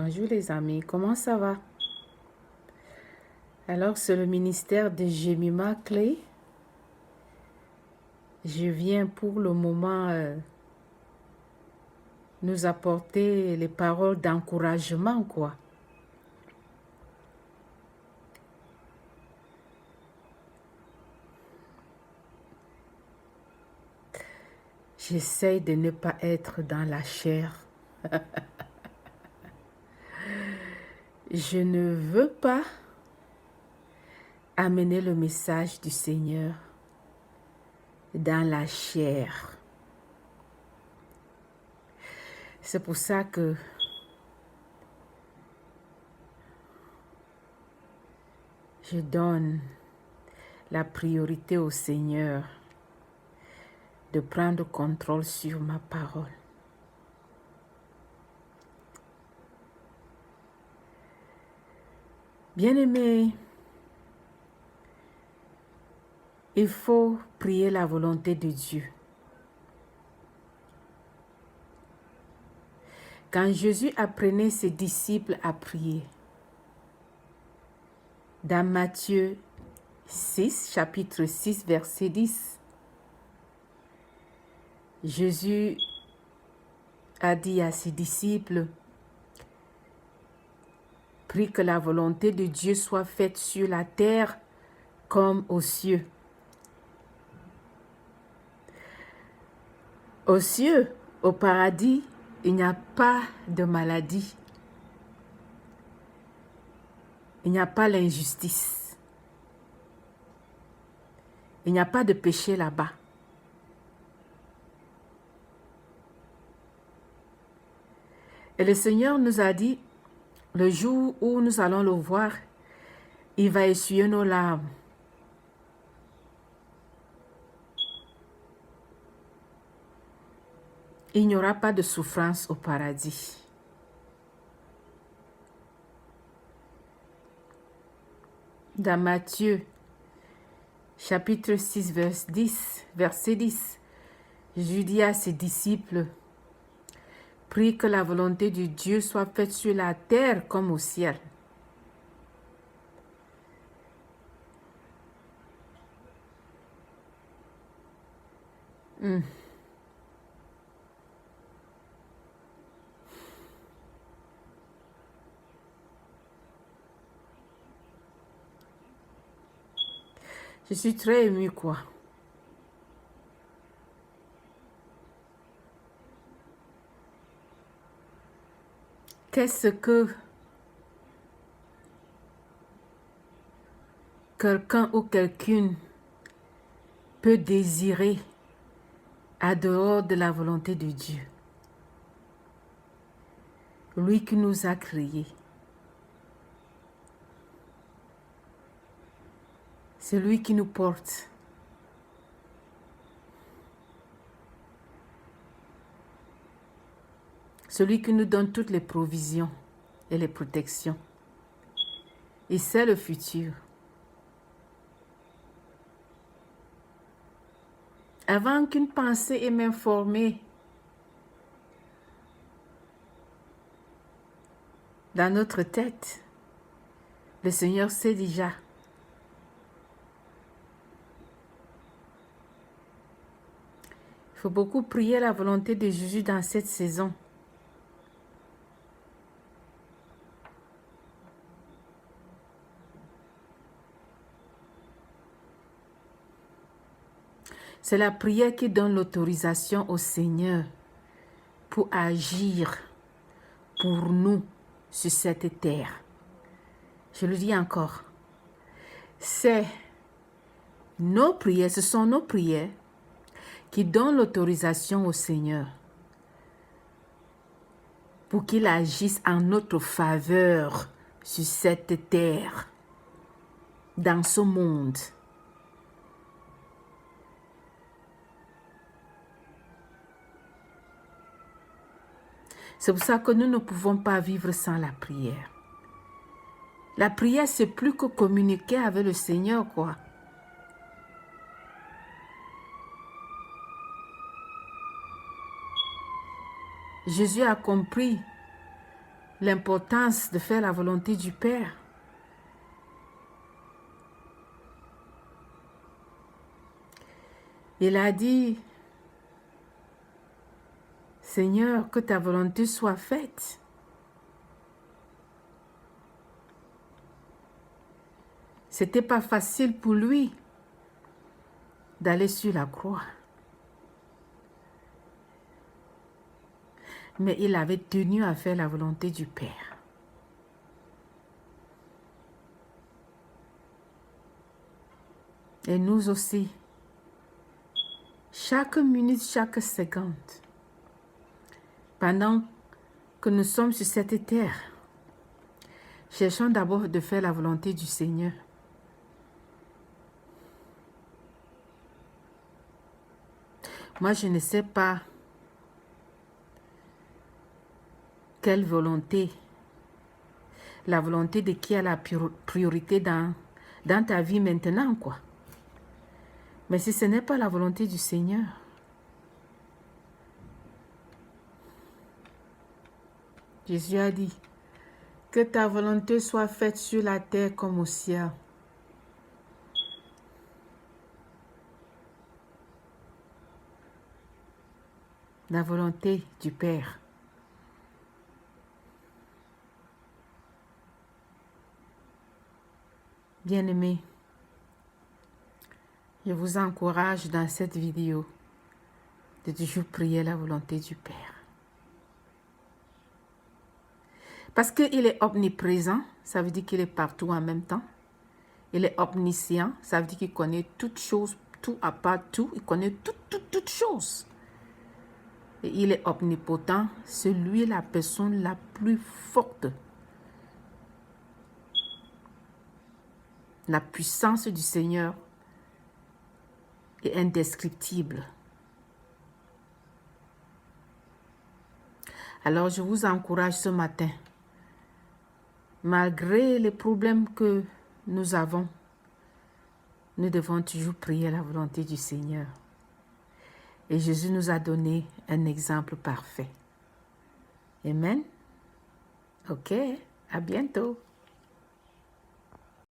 Bonjour les amis, comment ça va? Alors c'est le ministère de Jemima Clay. Je viens pour le moment nous apporter les paroles d'encouragement quoi. J'essaie de ne pas être dans la chair. Je ne veux pas amener le message du Seigneur dans la chair. C'est pour ça que je donne la priorité au Seigneur de prendre contrôle sur ma parole. Bien-aimés, il faut prier la volonté de Dieu. Quand Jésus apprenait ses disciples à prier, dans Matthieu 6, chapitre 6, verset 10, Jésus a dit à ses disciples, « Prie que la volonté de Dieu soit faite sur la terre comme aux cieux. » Aux cieux, au paradis, il n'y a pas de maladie. Il n'y a pas l'injustice. Il n'y a pas de péché là-bas. Et le Seigneur nous a dit, le jour où nous allons le voir, il va essuyer nos larmes. Il n'y aura pas de souffrance au paradis. Dans Matthieu, chapitre 6, verset 10, Jésus dit à ses disciples, « Prie que la volonté de Dieu soit faite sur la terre comme au ciel. » Je suis très émue, quoi. Qu'est-ce que quelqu'un ou quelqu'une peut désirer à dehors de la volonté de Dieu? Lui qui nous a créés. C'est lui qui nous porte. Celui qui nous donne toutes les provisions et les protections. Et c'est le futur. Avant qu'une pensée ait même formé dans notre tête, le Seigneur sait déjà. Il faut beaucoup prier la volonté de Jésus dans cette saison. C'est la prière qui donne l'autorisation au Seigneur pour agir pour nous sur cette terre. Je le dis encore. C'est nos prières, ce sont nos prières qui donnent l'autorisation au Seigneur pour qu'il agisse en notre faveur sur cette terre, dans ce monde. C'est pour ça que nous ne pouvons pas vivre sans la prière. La prière, c'est plus que communiquer avec le Seigneur, quoi. Jésus a compris l'importance de faire la volonté du Père. Il a dit, Seigneur, que ta volonté soit faite. C'était pas facile pour lui d'aller sur la croix. Mais il avait tenu à faire la volonté du Père. Et nous aussi, chaque minute, chaque seconde, pendant que nous sommes sur cette terre, cherchons d'abord de faire la volonté du Seigneur. Moi, je ne sais pas quelle volonté, la volonté de qui a la priorité dans ta vie maintenant, quoi. Mais si ce n'est pas la volonté du Seigneur, Jésus a dit, que ta volonté soit faite sur la terre comme au ciel. La volonté du Père. Bien-aimés, je vous encourage dans cette vidéo de toujours prier la volonté du Père. Parce qu'il est omniprésent, ça veut dire qu'il est partout en même temps. Il est omniscient, ça veut dire qu'il connaît toutes choses, tout à part tout, il connaît toutes choses. Et il est omnipotent, c'est lui la personne la plus forte. La puissance du Seigneur est indescriptible. Alors je vous encourage ce matin, malgré les problèmes que nous avons, nous devons toujours prier la volonté du Seigneur. Et Jésus nous a donné un exemple parfait. Amen. Ok, à bientôt.